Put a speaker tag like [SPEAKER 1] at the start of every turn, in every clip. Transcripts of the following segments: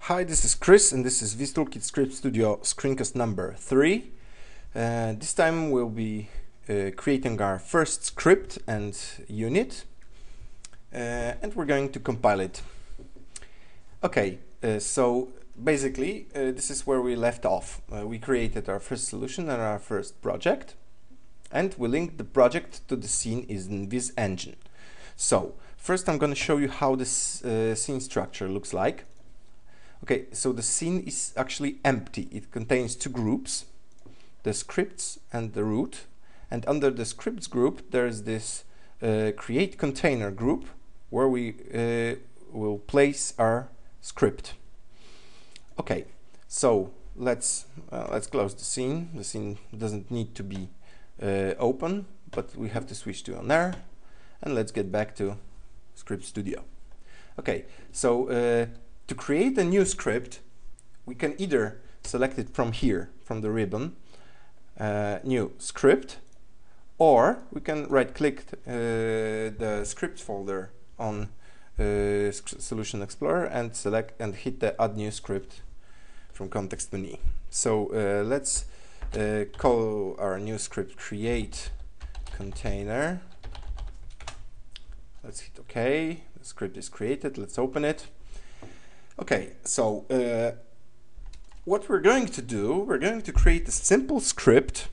[SPEAKER 1] Hi, this is Chris and this is VizToolkit Script Studio screencast number 3. This time we'll be creating our first script and unit and we're going to compile it. Okay, so basically this is where we left off. We created our first solution and our first project, and we linked the project to the scene in Viz engine. So first I'm going to show you how this scene structure looks like. Okay, so the scene is actually empty. It contains two groups, the scripts and the root. And under the scripts group, there is this create container group where we will place our script. Okay, so let's close the scene. The scene doesn't need to be open, but we have to switch to on air, and let's get back to Script Studio. Okay, so to create a new script, we can either select it from here, from the ribbon, new script, or we can right-click the script folder on Solution Explorer and select and hit the Add New Script from context menu. So let's call our new script Create Container. Let's hit OK. The script is created. Let's open it. Okay, so what we're going to do, we're going to create a simple script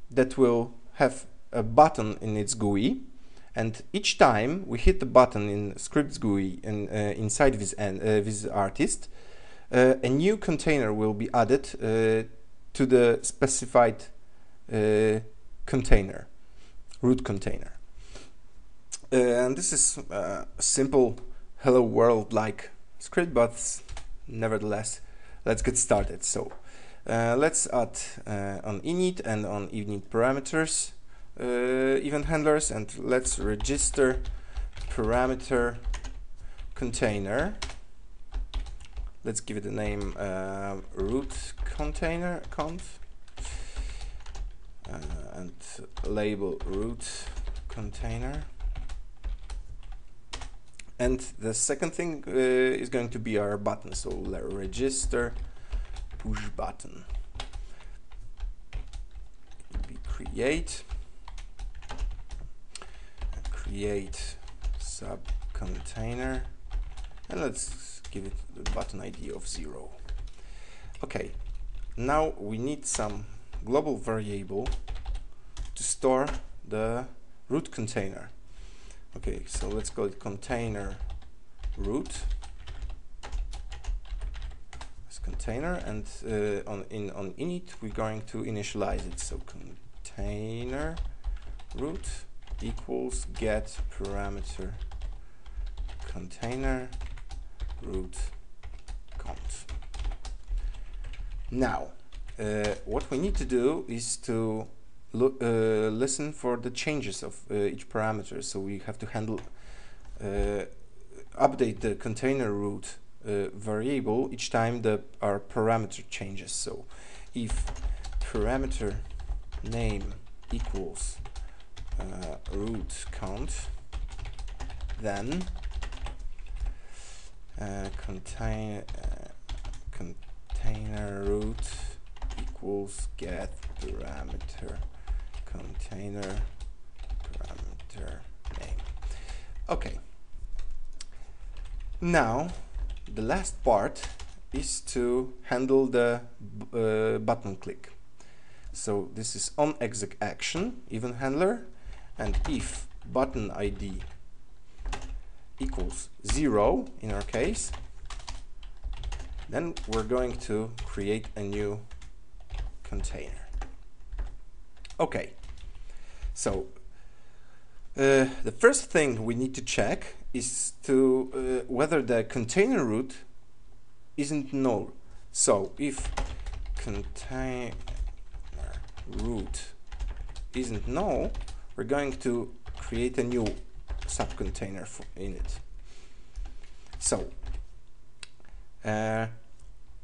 [SPEAKER 1] that will have a button in its GUI, and each time we hit the button in scripts GUI inside Viz Artist, a new container will be added to the specified container, root container. And this is a simple hello world-like script, but nevertheless, let's get started. So let's add on init and on init parameters event handlers, and let's register parameter container. Let's give it a name root container conf and label root container. And the second thing is going to be our button. So let's register push button. Create sub container, and let's give it the button ID of 0. Okay, now we need some global variable to store the root container. Okay, so let's call it container root as container, and on init we're going to initialize it. So container root equals get parameter container root conf. Now what we need to do is to listen for the changes of each parameter. So we have to handle update the container root variable each time our parameter changes. So if parameter name equals root count, then container root equals get parameter container parameter name. Okay, now the last part is to handle the button click. So this is on exec action event handler, and if button ID equals 0 in our case, then we're going to create a new container. Okay, so the first thing we need to check is to whether the container root isn't null. So if container root isn't null, we're going to create a new subcontainer in it. So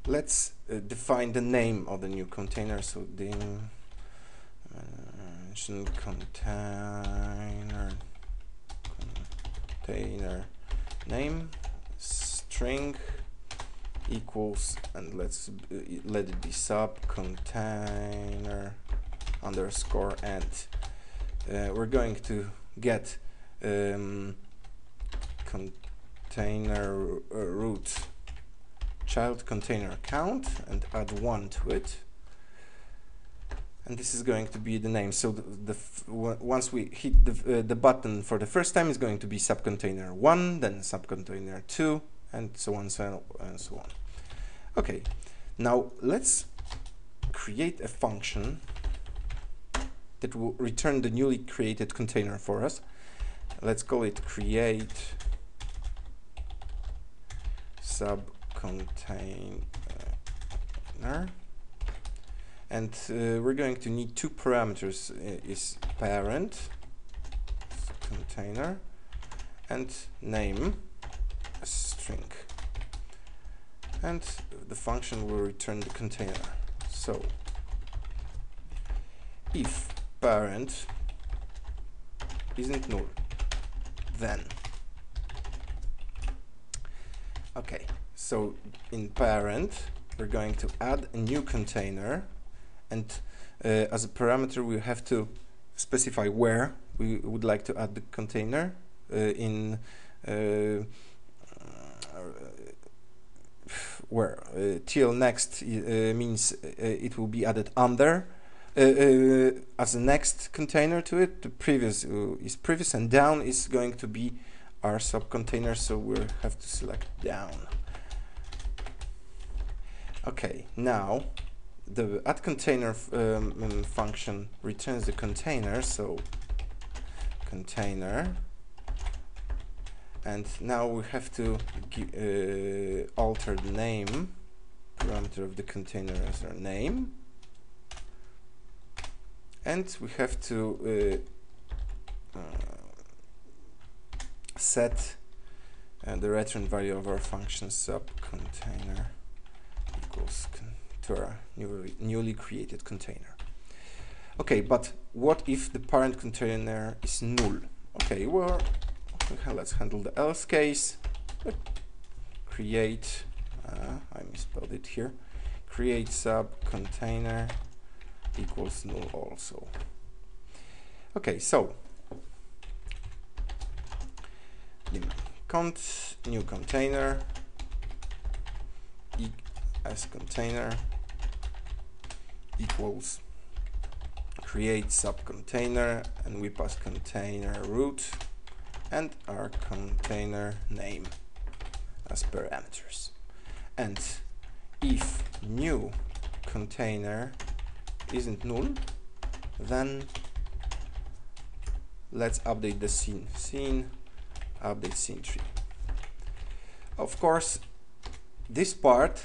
[SPEAKER 1] let's define the name of the new container. So the container name string equals, and let's let it be sub container underscore, and we're going to get container root child container count and add 1 to it, and this is going to be the name. So once we hit the button for the first time, it's going to be subcontainer 1, then subcontainer 2, and so on and so on. Okay, now let's create a function that will return the newly created container for us. Let's call it create subcontainer, and we're going to need 2 parameters, is parent container and name, a string, and the function will return the container. So if parent isn't null, then okay, so in parent we're going to add a new container, and as a parameter we have to specify where we would like to add the container. Where till next means it will be added under as a next container to it. The previous is previous, and down is going to be our subcontainer, so we'll have to select down. Okay, now the add container function returns the container, so container, and now we have to alter the name parameter of the container as our name, and we have to set the return value of our function subcontainer equals to our newly created container. Okay, but what if the parent container is null? Okay, well, let's handle the else case. Create, I misspelled it here, create subcontainer equals null also. Okay, so cont new container as container equals create subcontainer, and we pass container root and our container name as parameters. And if new container isn't null, then let's update the scene update scene tree. Of course, this part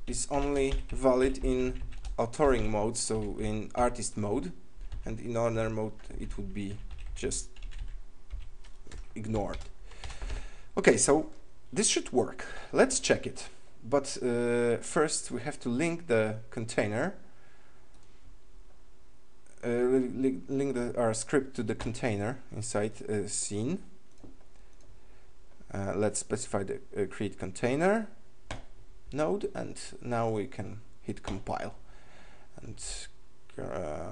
[SPEAKER 1] is only valid in authoring mode, so in artist mode, and in other mode it would be just ignored. Okay, so this should work. Let's check it. But first we have to link the container, link our script to the container inside scene. Let's specify the create container node, and now we can hit compile. And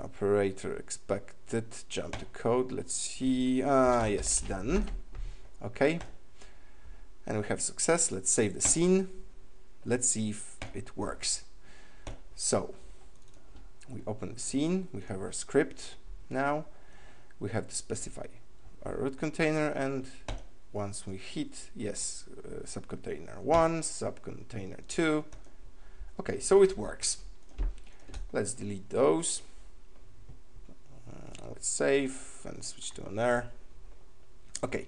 [SPEAKER 1] operator expected, jump to code, let's see, yes, done. Okay, and we have success. Let's save the scene. Let's see if it works. So we open the scene, we have our script. Now we have to specify our root container, and once we hit yes, subcontainer 1, subcontainer 2. Okay, so it works. Let's delete those. Let's save and switch to an error. Okay,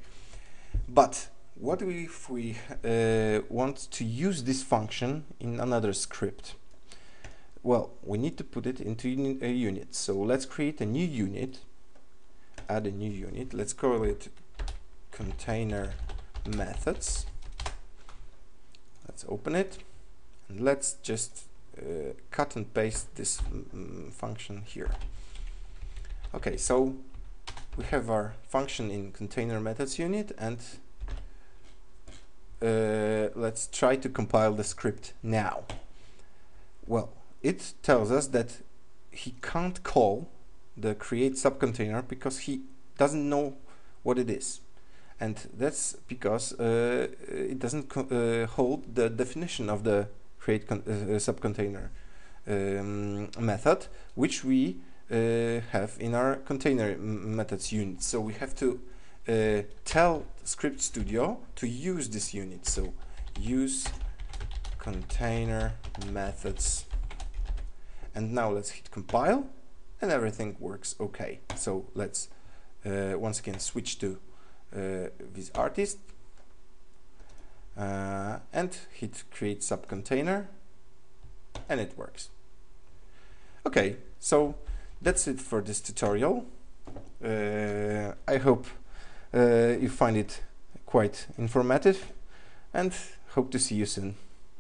[SPEAKER 1] but what if we want to use this function in another script? Well, we need to put it into a unit. So let's create a new unit, add a new unit. Let's call it container methods. Let's open it, and let's just cut and paste this function here. Okay, so we have our function in container methods unit, and let's try to compile the script now. Well, it tells us that he can't call the create subcontainer because he doesn't know what it is, and that's because it doesn't hold the definition of the create subcontainer method, which we have in our container methods unit. So we have to tell Script Studio to use this unit. So use container methods, and now let's hit compile, and everything works okay. So let's once again switch to VizArtist and hit create subcontainer, and it works. Okay, so that's it for this tutorial. I hope you find it quite informative, and hope to see you soon.